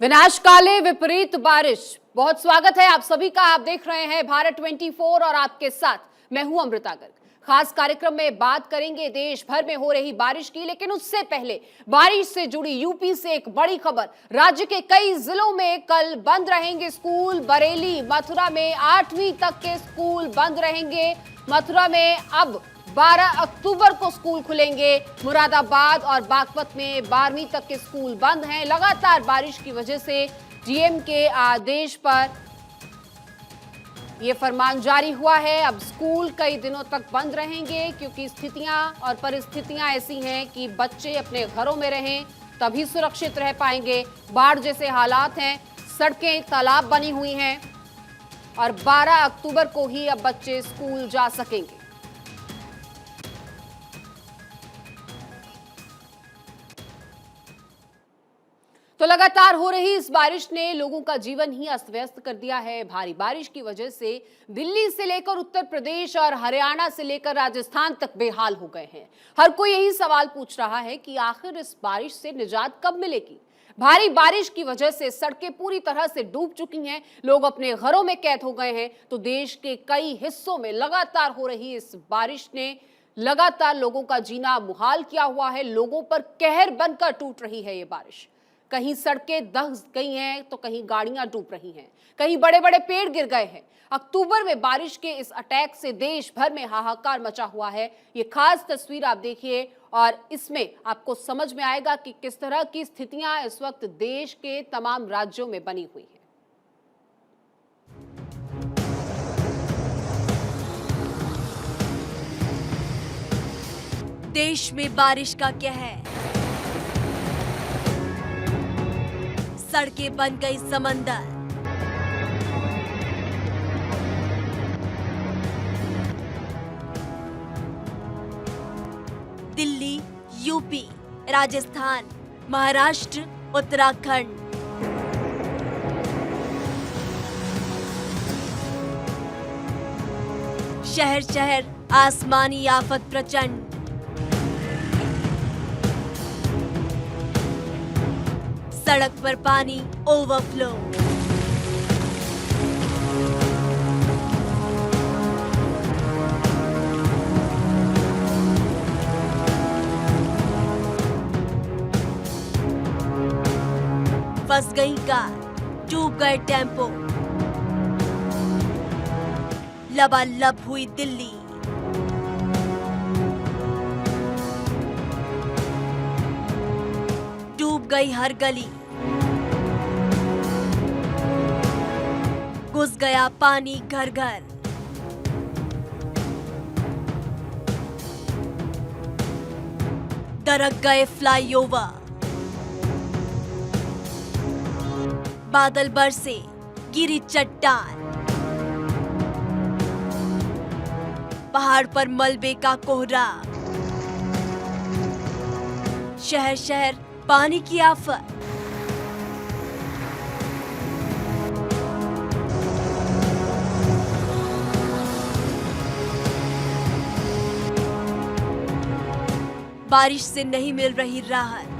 विनाशकाले विपरीत बारिश। बहुत स्वागत है आप सभी का। आप देख रहे हैं भारत 24 और आपके साथ मैं हूं अमृता गर्ग। खास कार्यक्रम में बात करेंगे देश भर में हो रही बारिश की, लेकिन उससे पहले बारिश से जुड़ी यूपी से एक बड़ी खबर। राज्य के कई जिलों में कल बंद रहेंगे स्कूल। बरेली, मथुरा में 8वीं तक के स्कूल बंद रहेंगे। मथुरा में अब 12 अक्टूबर को स्कूल खुलेंगे। मुरादाबाद और बागपत में 12वीं तक के स्कूल बंद हैं। लगातार बारिश की वजह से डीएम के आदेश पर यह फरमान जारी हुआ है। अब स्कूल कई दिनों तक बंद रहेंगे क्योंकि स्थितियां और परिस्थितियां ऐसी हैं कि बच्चे अपने घरों में रहें तभी सुरक्षित रह पाएंगे। बाढ़ जैसे हालात हैं, सड़कें तालाब बनी हुई हैं और 12 अक्टूबर को ही अब बच्चे स्कूल जा सकेंगे। तो लगातार हो रही इस बारिश ने लोगों का जीवन ही अस्त व्यस्त कर दिया है। भारी बारिश की वजह से दिल्ली से लेकर उत्तर प्रदेश और हरियाणा से लेकर राजस्थान तक बेहाल हो गए हैं। हर कोई यही सवाल पूछ रहा है कि आखिर इस बारिश से निजात कब मिलेगी। भारी बारिश की वजह से सड़कें पूरी तरह से डूब चुकी हैं, लोग अपने घरों में कैद हो गए हैं। तो देश के कई हिस्सों में लगातार हो रही इस बारिश ने लगातार लोगों का जीना मुहाल किया हुआ है। लोगों पर कहर बनकर टूट रही है ये बारिश। कहीं सड़कें दह गई हैं तो कहीं गाड़ियां डूब रही हैं, कहीं बड़े बड़े पेड़ गिर गए हैं। अक्टूबर में बारिश के इस अटैक से देश भर में हाहाकार मचा हुआ है। ये खास तस्वीर आप देखिए और इसमें आपको समझ में आएगा कि किस तरह की स्थितियां इस वक्त देश के तमाम राज्यों में बनी हुई है। देश में बारिश का कहर, सड़कें बन गई समंदर। दिल्ली, यूपी, राजस्थान, महाराष्ट्र, उत्तराखंड, शहर शहर आसमानी आफत प्रचंड। सड़क पर पानी ओवरफ्लो। फंस गई कार, डूब गए टेम्पो। लबालब हुई दिल्ली। डूब गई हर गली। घुस गया पानी घर घर। दरक गए फ्लाईओवर। बादल बरसे, गिरी चट्टान। पहाड़ पर मलबे का कोहरा। शहर शहर पानी की आफत। बारिश से नहीं मिल रही राहत।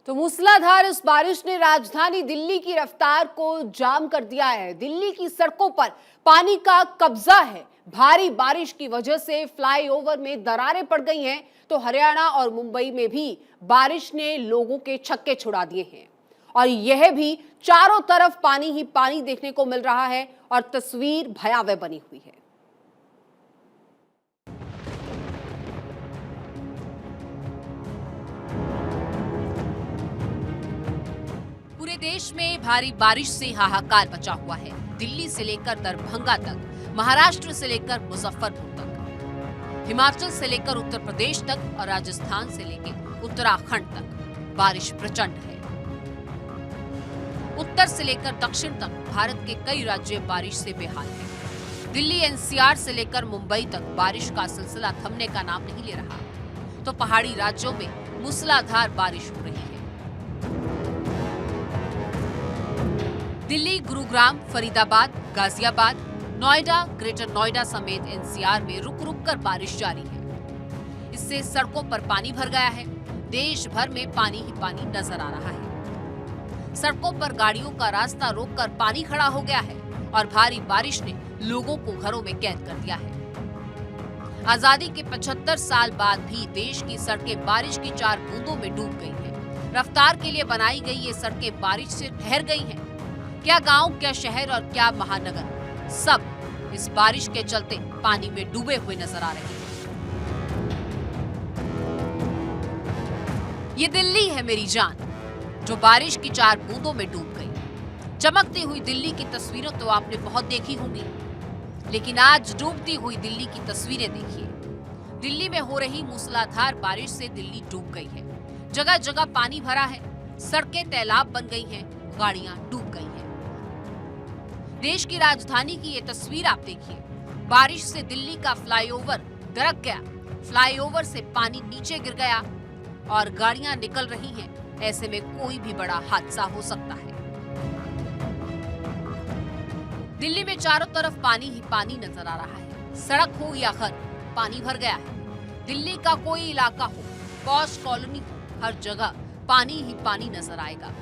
तो मूसलाधार इस बारिश ने राजधानी दिल्ली की रफ्तार को जाम कर दिया है। दिल्ली की सड़कों पर पानी का कब्जा है। भारी बारिश की वजह से फ्लाईओवर में दरारें पड़ गई हैं। तो हरियाणा और मुंबई में भी बारिश ने लोगों के छक्के छुड़ा दिए हैं और यह भी चारों तरफ पानी ही पानी देखने को मिल रहा है और तस्वीर भयावह बनी हुई है। पूरे देश में भारी बारिश से हाहाकार मचा हुआ है। दिल्ली से लेकर दरभंगा तक, महाराष्ट्र से लेकर मुजफ्फरपुर तक, हिमाचल से लेकर उत्तर प्रदेश तक और राजस्थान से लेकर उत्तराखंड तक बारिश प्रचंड है। उत्तर से लेकर दक्षिण तक भारत के कई राज्य बारिश से बेहाल हैं। दिल्ली एनसीआर से लेकर मुंबई तक बारिश का सिलसिला थमने का नाम नहीं ले रहा। तो पहाड़ी राज्यों में मूसलाधार बारिश हो रही है। दिल्ली, गुरुग्राम, फरीदाबाद, गाजियाबाद, नोएडा, ग्रेटर नोएडा समेत एनसीआर में रुक रुक कर बारिश जारी है। इससे सड़कों पर पानी भर गया है। देश भर में पानी ही पानी नजर आ रहा है। सड़कों पर गाड़ियों का रास्ता रोककर पानी खड़ा हो गया है और भारी बारिश ने लोगों को घरों में कैद कर दिया है। आजादी के 75 साल बाद भी देश की सड़कें बारिश की 4 बूंदों में डूब गई हैं। रफ्तार के लिए बनाई गई ये सड़कें बारिश से ठहर गई हैं। क्या गांव, क्या शहर और क्या महानगर, सब इस बारिश के चलते पानी में डूबे हुए नजर आ रहे हैं। ये दिल्ली है मेरी जान, जो बारिश की 4 बूंदों में डूब गई। चमकती हुई दिल्ली की तस्वीरें तो आपने बहुत देखी होंगी, लेकिन आज डूबती हुई दिल्ली की तस्वीरें देखिए। दिल्ली में हो रही मूसलाधार बारिश से दिल्ली डूब गई है। जगह जगह पानी भरा है, सड़कें तालाब बन गई हैं, गाड़ियां डूब गई हैं। देश की राजधानी की ये तस्वीर आप देखिए। बारिश से दिल्ली का फ्लाईओवर दरक गया, फ्लाईओवर से पानी नीचे गिर गया और गाड़ियां निकल रही हैं। ऐसे में कोई भी बड़ा हादसा हो सकता है। दिल्ली में चारों तरफ पानी ही पानी नजर आ रहा है। सड़क हो या घर, पानी भर गया है। दिल्ली का कोई इलाका हो, पॉश कॉलोनी हो, हर जगह पानी ही पानी नजर आएगा।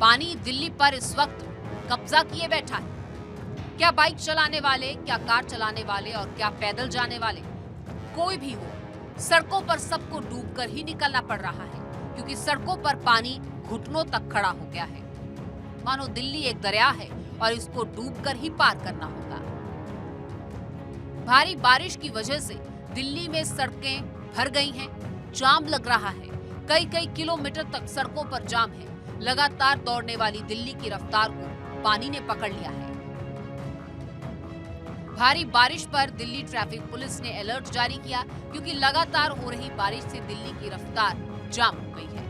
पानी दिल्ली पर इस वक्त कब्जा किए बैठा है। क्या बाइक चलाने वाले, क्या कार चलाने वाले और क्या पैदल जाने वाले, कोई भी हो, सड़कों पर सबको डूबकर ही निकलना पड़ रहा है, क्योंकि सड़कों पर पानी घुटनों तक खड़ा हो गया है। मानो दिल्ली एक दरिया है और इसको डूबकर ही पार करना होगा। भारी बारिश की वजह से दिल्ली में सड़कें भर गई हैं, जाम लग रहा है। कई कई किलोमीटर तक सड़कों पर जाम है। लगातार दौड़ने वाली दिल्ली की रफ्तार को पानी ने पकड़ लिया है। भारी बारिश पर दिल्ली ट्रैफिक पुलिस ने अलर्ट जारी किया, क्योंकि लगातार हो रही बारिश से दिल्ली की रफ्तार जाम हो गई है।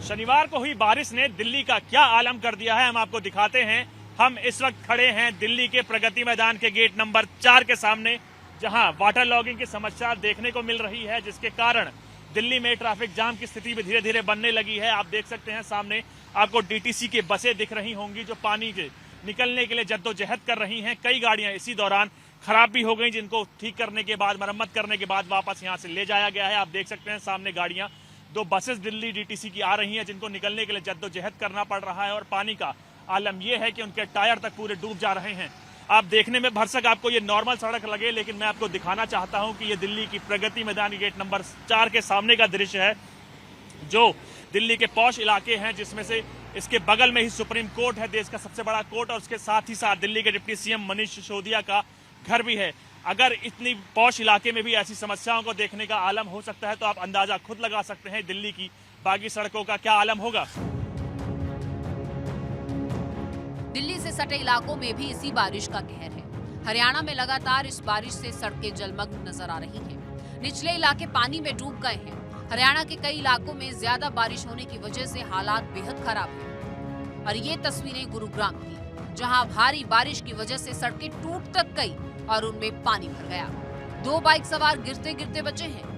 शनिवार को हुई बारिश ने दिल्ली का क्या आलम कर दिया है, हम आपको दिखाते हैं। हम इस वक्त खड़े हैं दिल्ली के प्रगति मैदान के गेट नंबर 4 के सामने, जहां वाटर लॉगिंग की समस्या देखने को मिल रही है, जिसके कारण दिल्ली में ट्रैफिक जाम की स्थिति भी धीरे धीरे बनने लगी है। आप देख सकते हैं सामने आपको डीटीसी की बसें दिख रही होंगी, जो पानी के निकलने के लिए जद्दोजहद कर रही हैं। कई गाड़ियां इसी दौरान खराब भी हो गई, जिनको ठीक करने के बाद, मरम्मत करने के बाद वापस यहां से ले जाया गया है। आप देख सकते हैं सामने गाड़ियां, 2 बसेस दिल्ली डीटीसी की आ रही हैं, जिनको निकलने के लिए जद्दोजहद करना पड़ रहा है। और पानी का आलम यह है कि उनके टायर तक पूरे डूब जा रहे हैं। आप देखने में भरसक आपको ये नॉर्मल सड़क लगे, लेकिन मैं आपको दिखाना चाहता हूं कि ये दिल्ली की प्रगति मैदान गेट नंबर 4 के सामने का दृश्य है, जो दिल्ली के पॉश इलाके हैं, जिसमें से इसके बगल में ही सुप्रीम कोर्ट है, देश का सबसे बड़ा कोर्ट, और उसके साथ ही साथ दिल्ली के डिप्टी सीएम मनीष सिसोदिया का घर भी है। अगर इतनी पॉश इलाके में भी ऐसी समस्याओं को देखने का आलम हो सकता है, तो आप अंदाजा खुद लगा सकते हैं दिल्ली की बाकी सड़कों का क्या आलम होगा। दिल्ली से सटे इलाकों में भी इसी बारिश का कहर है। हरियाणा में लगातार इस बारिश से सड़कें जलमग्न नजर आ रही हैं। निचले इलाके पानी में डूब गए हैं। हरियाणा के कई इलाकों में ज्यादा बारिश होने की वजह से हालात बेहद खराब हैं। और ये तस्वीरें गुरुग्राम की, जहां भारी बारिश की वजह से सड़कें टूट तक गई और उनमें पानी भर गया। 2 बाइक सवार गिरते गिरते बचे हैं।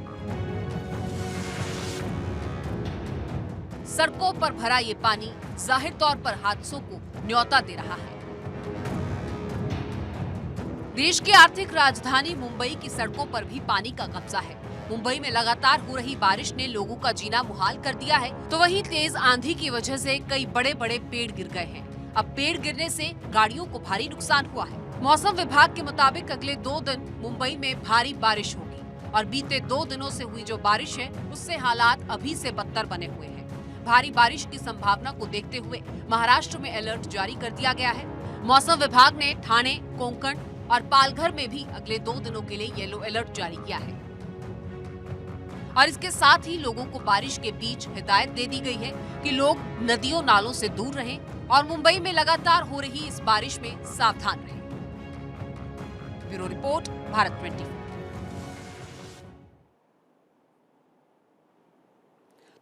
सड़कों पर भरा ये पानी जाहिर तौर पर हादसों को न्योता दे रहा है। देश की आर्थिक राजधानी मुंबई की सड़कों पर भी पानी का कब्जा है। मुंबई में लगातार हो रही बारिश ने लोगों का जीना मुहाल कर दिया है, तो वहीं तेज आंधी की वजह से कई बड़े बड़े पेड़ गिर गए हैं। अब पेड़ गिरने से गाड़ियों को भारी नुकसान हुआ है। मौसम विभाग के मुताबिक अगले 2 दिन मुंबई में भारी बारिश होगी और बीते 2 दिनों से हुई जो बारिश है, उससे हालात अभी से बदतर बने हुए हैं। भारी बारिश की संभावना को देखते हुए महाराष्ट्र में अलर्ट जारी कर दिया गया है। मौसम विभाग ने ठाणे, कोंकण और पालघर में भी अगले 2 दिनों के लिए येलो अलर्ट जारी किया है। और इसके साथ ही लोगों को बारिश के बीच हिदायत दे दी गई है कि लोग नदियों नालों से दूर रहें और मुंबई में लगातार हो रही इस बारिश में सावधान रहें। Bureau report, Bharat 24।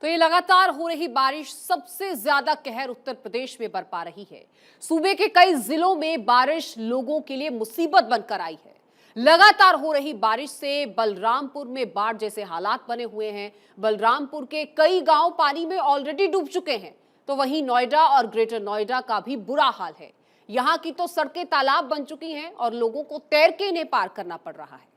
तो ये लगातार हो रही बारिश सबसे ज्यादा कहर उत्तर प्रदेश में बरपा रही है। सूबे के कई जिलों में बारिश लोगों के लिए मुसीबत बनकर आई है। लगातार हो रही बारिश से बलरामपुर में बाढ़ जैसे हालात बने हुए हैं। बलरामपुर के कई गांव पानी में ऑलरेडी डूब चुके हैं। तो वहीं नोएडा और ग्रेटर नोएडा का भी बुरा हाल है। यहाँ की तो सड़कें तालाब बन चुकी हैं और लोगों को तैर के इन्हें पार करना पड़ रहा है।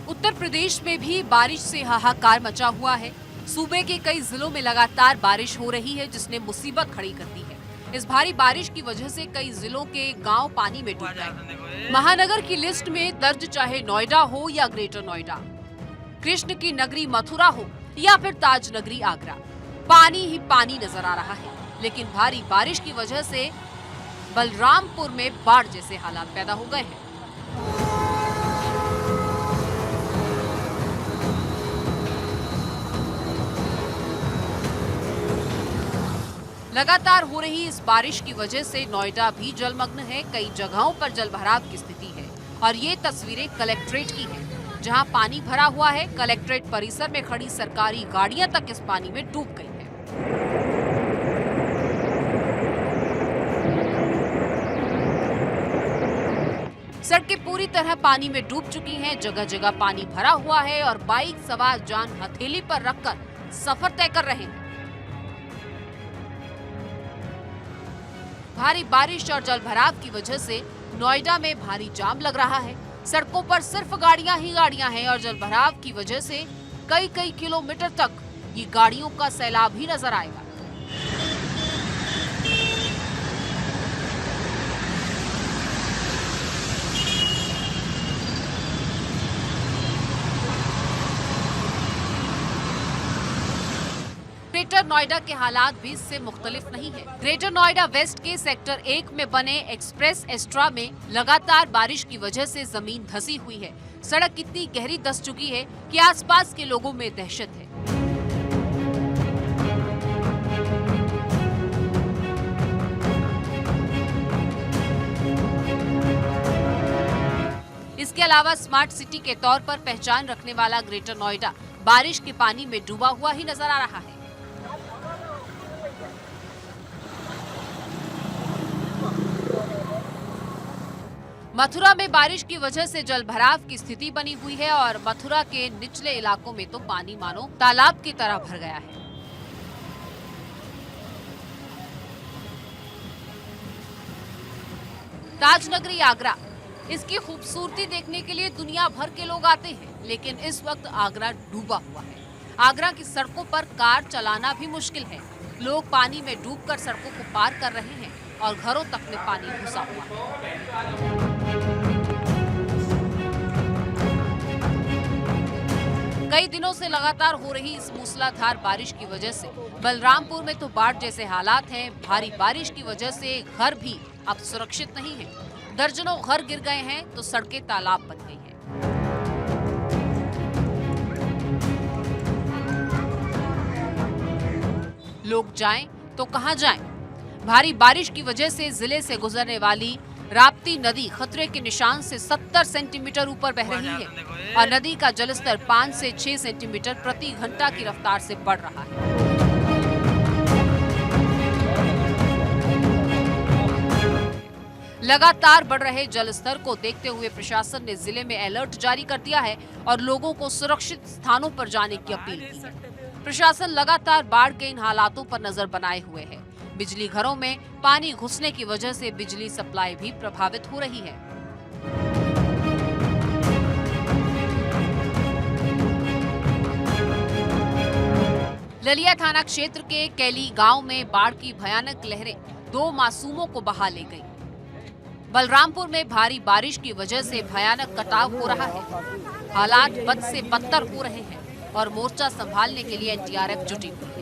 उत्तर प्रदेश में भी बारिश से हाहाकार मचा हुआ है। सूबे के कई जिलों में लगातार बारिश हो रही है, जिसने मुसीबत खड़ी कर दी है। इस भारी बारिश की वजह से कई जिलों के गांव पानी में डूब गए। महानगर की लिस्ट में दर्ज चाहे नोएडा हो या ग्रेटर नोएडा, कृष्ण की नगरी मथुरा हो या फिर ताज नगरी आगरा, पानी ही पानी नजर आ रहा है। लेकिन भारी बारिश की वजह से बलरामपुर में बाढ़ जैसे हालात पैदा हो गए हैं। लगातार हो रही इस बारिश की वजह से नोएडा भी जलमग्न है। कई जगहों पर जलभराव की स्थिति है और ये तस्वीरें कलेक्ट्रेट की हैं, जहां पानी भरा हुआ है। कलेक्ट्रेट परिसर में खड़ी सरकारी गाड़ियां तक इस पानी में डूब गई हैं। सड़कें पूरी तरह पानी में डूब चुकी हैं, जगह जगह पानी भरा हुआ है और बाइक सवार जान हथेली पर रखकर सफर तय कर रहे हैं। भारी बारिश और जलभराव की वजह से नोएडा में भारी जाम लग रहा है। सड़कों पर सिर्फ गाड़ियां ही गाड़ियां हैं और जलभराव की वजह से कई किलोमीटर तक ये गाड़ियों का सैलाब ही नजर आएगा। ग्रेटर नोएडा के हालात भी इससे मुख्तलिफ नहीं है। ग्रेटर नोएडा वेस्ट के सेक्टर 1 में बने एक्सप्रेस एस्ट्रा में लगातार बारिश की वजह से जमीन धंसी हुई है। सड़क इतनी गहरी धंस चुकी है कि आसपास के लोगों में दहशत है। इसके अलावा स्मार्ट सिटी के तौर पर पहचान रखने वाला ग्रेटर नोएडा बारिश के पानी में डूबा हुआ ही नजर आ रहा है। मथुरा में बारिश की वजह से जलभराव की स्थिति बनी हुई है और मथुरा के निचले इलाकों में तो पानी मानो तालाब की तरह भर गया है। ताज नगरी आगरा, इसकी खूबसूरती देखने के लिए दुनिया भर के लोग आते हैं, लेकिन इस वक्त आगरा डूबा हुआ है। आगरा की सड़कों पर कार चलाना भी मुश्किल है। लोग पानी में डूबकर सड़कों को पार कर रहे हैं और घरों तक में पानी घुसा हुआ है। कई दिनों से लगातार हो रही इस मूसलाधार बारिश की वजह से बलरामपुर में तो बाढ़ जैसे हालात हैं। भारी बारिश की वजह से घर भी अब सुरक्षित नहीं है। दर्जनों घर गिर गए हैं तो सड़कें तालाब बन गई हैं। लोग जाएं तो कहां जाएं? भारी बारिश की वजह से जिले से गुजरने वाली राप्ती नदी खतरे के निशान से 70 सेंटीमीटर ऊपर बह रही है और नदी का जलस्तर 5 से 6 सेंटीमीटर प्रति घंटा की रफ्तार से बढ़ रहा है। लगातार बढ़ रहे जलस्तर को देखते हुए प्रशासन ने जिले में अलर्ट जारी कर दिया है और लोगों को सुरक्षित स्थानों पर जाने की अपील की है। प्रशासन लगातार बाढ़ के इन हालातों पर नजर बनाए हुए है। बिजली घरों में पानी घुसने की वजह से बिजली सप्लाई भी प्रभावित हो रही है। ललिया थाना क्षेत्र के कैली गांव में बाढ़ की भयानक लहरें 2 मासूमों को बहा ले गई। बलरामपुर में भारी बारिश की वजह से भयानक कटाव हो रहा है। हालात बद से बदतर हो रहे हैं और मोर्चा संभालने के लिए एनडीआरएफ जुटी हुई है।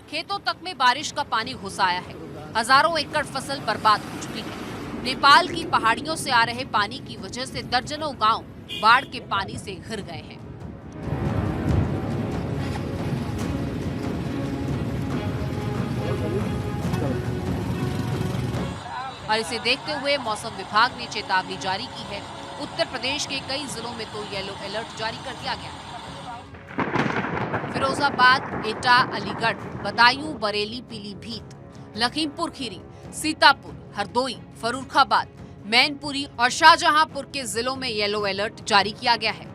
खेतों तक में बारिश का घुस आया है। हजारों एकड़ फसल बर्बाद हो चुकी है। नेपाल की पहाड़ियों से आ रहे पानी की वजह से दर्जनों गांव बाढ़ के पानी से घिर गए हैं। और इसे देखते हुए मौसम विभाग ने चेतावनी जारी की है। उत्तर प्रदेश के कई जिलों में तो येलो अलर्ट जारी कर दिया गया है। फिरोजाबाद, एटा, अलीगढ़, बदायूं, बरेली, पीलीभीत, लखीमपुर खीरी, सीतापुर, हरदोई, फर्रुखाबाद, मैनपुरी और शाहजहांपुर के जिलों में येलो अलर्ट जारी किया गया है।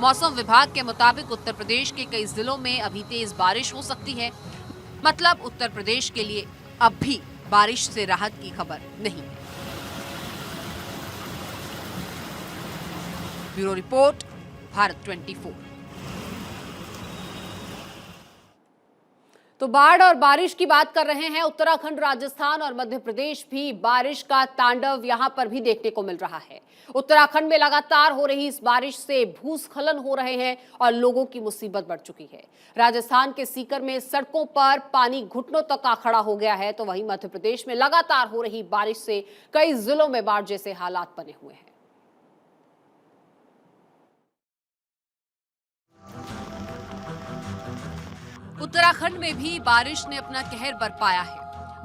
मौसम विभाग के मुताबिक उत्तर प्रदेश के कई जिलों में अभी तेज बारिश हो सकती है। मतलब उत्तर प्रदेश के लिए अब भी बारिश से राहत की खबर नहीं। Bureau report, Bharat 24। तो बाढ़ और बारिश की बात कर रहे हैं। उत्तराखंड, राजस्थान और मध्य प्रदेश भी बारिश का तांडव यहां पर भी देखने को मिल रहा है। उत्तराखंड में लगातार हो रही इस बारिश से भूस्खलन हो रहे हैं और लोगों की मुसीबत बढ़ चुकी है। राजस्थान के सीकर में सड़कों पर पानी घुटनों तक आ खड़ा हो गया है, तो वहीं मध्य प्रदेश में लगातार हो रही बारिश से कई जिलों में बाढ़ जैसे हालात बने हुए हैं। उत्तराखंड में भी बारिश ने अपना कहर बरपाया है।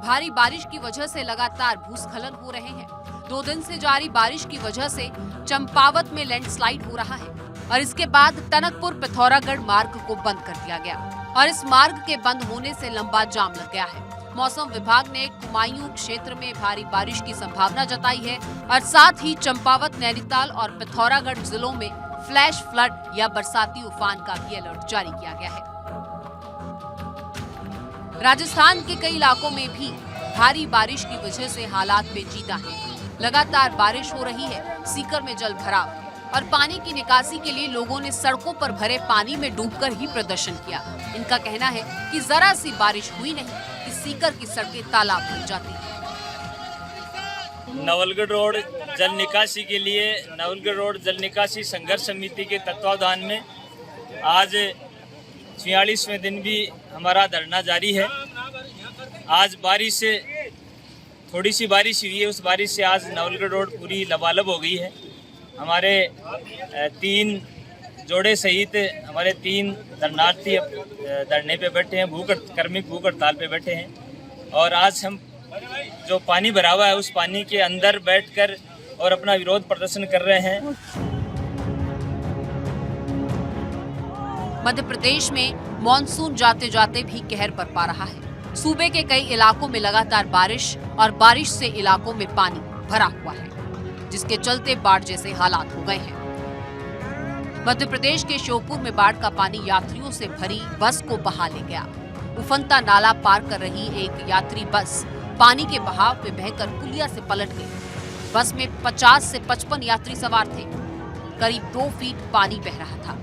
भारी बारिश की वजह से लगातार भूस्खलन हो रहे हैं। 2 दिन से जारी बारिश की वजह से चंपावत में लैंडस्लाइड हो रहा है और इसके बाद टनकपुर पिथौरागढ़ मार्ग को बंद कर दिया गया और इस मार्ग के बंद होने से लंबा जाम लग गया है। मौसम विभाग ने कुमायूं क्षेत्र में भारी बारिश की संभावना जताई है और साथ ही चंपावत, नैनीताल और पिथौरागढ़ जिलों में फ्लैश फ्लड या बरसाती उफान का भी अलर्ट जारी किया गया है। राजस्थान के कई इलाकों में भी भारी बारिश की वजह से हालात पेचीदा हैं। लगातार बारिश हो रही है। सीकर में जल भराव और पानी की निकासी के लिए लोगों ने सड़कों पर भरे पानी में डूबकर ही प्रदर्शन किया। इनका कहना है कि जरा सी बारिश हुई नहीं कि सीकर की सड़कें तालाब बन जाती हैं। नवलगढ़ रोड जल निकासी के लिए नवलगढ़ रोड जल निकासी संघर्ष समिति के तत्वावधान में आज 46वें दिन भी हमारा धरना जारी है। आज बारिश से थोड़ी सी बारिश हुई है, उस बारिश से आज नवलगढ़ रोड पूरी लबालब हो गई है। हमारे 3 जोड़े सहित हमारे 3 धरनार्थी धरने पे बैठे हैं, कर्मिक भूख हड़ताल पे बैठे हैं और आज हम जो पानी भरा हुआ है उस पानी के अंदर बैठकर और अपना विरोध प्रदर्शन कर रहे हैं। मध्य प्रदेश में मॉनसून जाते जाते भी कहर बरपा रहा है। सूबे के कई इलाकों में लगातार बारिश और बारिश से इलाकों में पानी भरा हुआ है, जिसके चलते बाढ़ जैसे हालात हो गए हैं। मध्य प्रदेश के श्योपुर में बाढ़ का पानी यात्रियों से भरी बस को बहा ले गया। उफनता नाला पार कर रही एक यात्री बस पानी के बहाव में बहकर पुलिया से पलट गई। बस में 50 से 55 यात्री सवार थे। करीब 2 फीट पानी बह रहा था।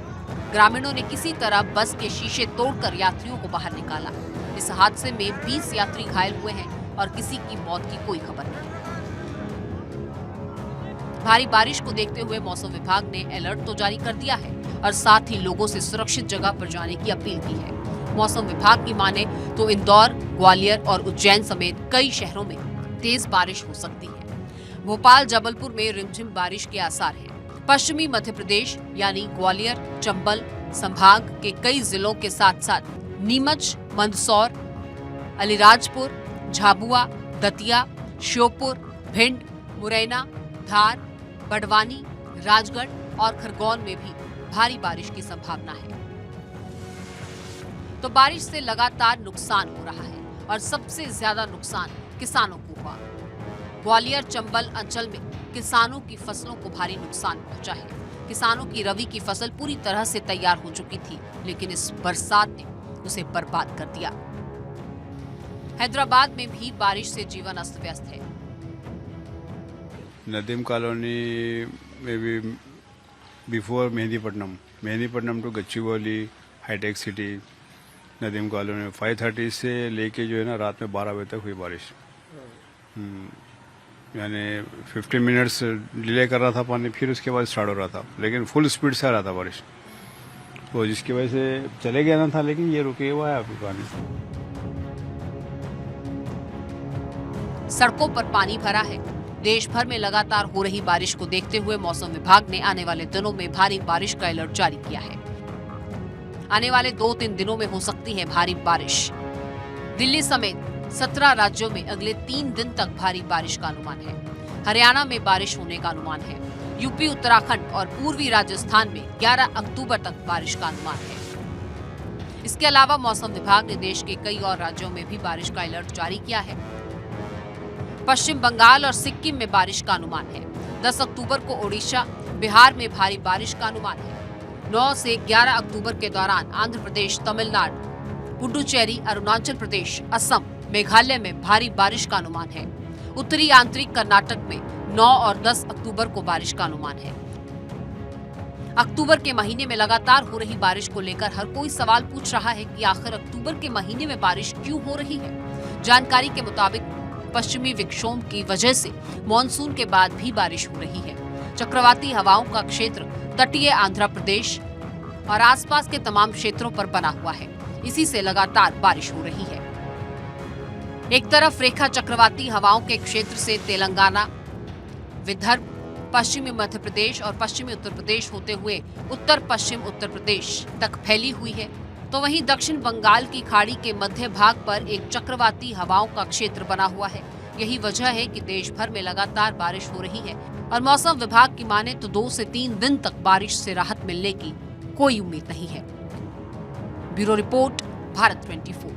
ग्रामीणों ने किसी तरह बस के शीशे तोड़कर यात्रियों को बाहर निकाला। इस हादसे में 20 यात्री घायल हुए हैं और किसी की मौत की कोई खबर नहीं। भारी बारिश को देखते हुए मौसम विभाग ने अलर्ट तो जारी कर दिया है और साथ ही लोगों से सुरक्षित जगह पर जाने की अपील की है। मौसम विभाग की माने तो इंदौर, ग्वालियर और उज्जैन समेत कई शहरों में तेज बारिश हो सकती है। भोपाल, जबलपुर में रिमझिम बारिश के आसार हैं। पश्चिमी मध्य प्रदेश यानी ग्वालियर, चंबल संभाग के कई जिलों के साथ साथ नीमच, मंदसौर, अलीराजपुर, झाबुआ, दतिया, श्योपुर, भिंड, मुरैना, धार, बड़वानी, राजगढ़ और खरगोन में भी भारी बारिश की संभावना है। तो बारिश से लगातार नुकसान हो रहा है और सबसे ज्यादा नुकसान किसानों को हुआ। ग्वालियर, चंबल अंचल में किसानों की फसलों को भारी नुकसान पहुंचा है। किसानों की रबी की फसल पूरी तरह से तैयार हो चुकी थी, लेकिन इस बरसात ने उसे बर्बाद कर दिया। हैदराबाद में भी बारिश से जीवन अस्त व्यस्त है। नदीम कॉलोनी में भी before Mehdipatnam to Gachibowli, hitech city, Nadeem colony 5:30 से लेके जो है ना रात में 12 बजे तक हुई बारिश। यानी 15 मिनट्स डिले कर रहा था पानी, फिर उसके बाद स्टार्ट हो रहा था, लेकिन फुल स्पीड से आ रहा था बारिश, तो जिसकी वजह से चले गया ना था, लेकिन ये रुके हुआ है अभी पानी। सड़कों पर पानी भरा है। देश भर में लगातार हो रही बारिश को देखते हुए मौसम विभाग ने आने वाले दिनों में भारी बारिश का अलर्ट जारी किया है। आने वाले 2-3 दिनों में हो सकती है भारी बारिश। दिल्ली समेत 17 राज्यों में अगले 3 दिन तक भारी बारिश का अनुमान है। हरियाणा में बारिश होने का अनुमान है। यूपी, उत्तराखंड और पूर्वी राजस्थान में 11 अक्टूबर तक बारिश का अनुमान है। इसके अलावा मौसम विभाग ने देश के कई और राज्यों में भी बारिश का अलर्ट जारी किया है। पश्चिम बंगाल और सिक्किम में बारिश का अनुमान है। 10 अक्टूबर को ओडिशा, बिहार में भारी बारिश का अनुमान है। 9 से 11 अक्टूबर के दौरान आंध्र प्रदेश, तमिलनाडु, पुडुचेरी, अरुणाचल प्रदेश, असम, मेघालय में भारी बारिश का अनुमान है। उत्तरी आंतरिक कर्नाटक में 9 और 10 अक्टूबर को बारिश का अनुमान है। अक्टूबर के महीने में लगातार हो रही बारिश को लेकर हर कोई सवाल पूछ रहा है कि आखिर अक्टूबर के महीने में बारिश क्यों हो रही है। जानकारी के मुताबिक पश्चिमी विक्षोभ की वजह से मॉनसून के बाद भी बारिश हो रही है। चक्रवाती हवाओं का क्षेत्र तटीय आंध्र प्रदेश और आसपास के तमाम क्षेत्रों पर बना हुआ है। इसी से लगातार बारिश हो रही है। एक तरफ रेखा चक्रवाती हवाओं के क्षेत्र से तेलंगाना, विदर्भ, पश्चिमी मध्य प्रदेश और पश्चिमी उत्तर प्रदेश होते हुए उत्तर पश्चिम उत्तर प्रदेश तक फैली हुई है, तो वहीं दक्षिण बंगाल की खाड़ी के मध्य भाग पर एक चक्रवाती हवाओं का क्षेत्र बना हुआ है। यही वजह है कि देश भर में लगातार बारिश हो रही है और मौसम विभाग की माने तो 2 से 3 दिन तक बारिश से राहत मिलने की कोई उम्मीद नहीं है। Bureau report, Bharat 24।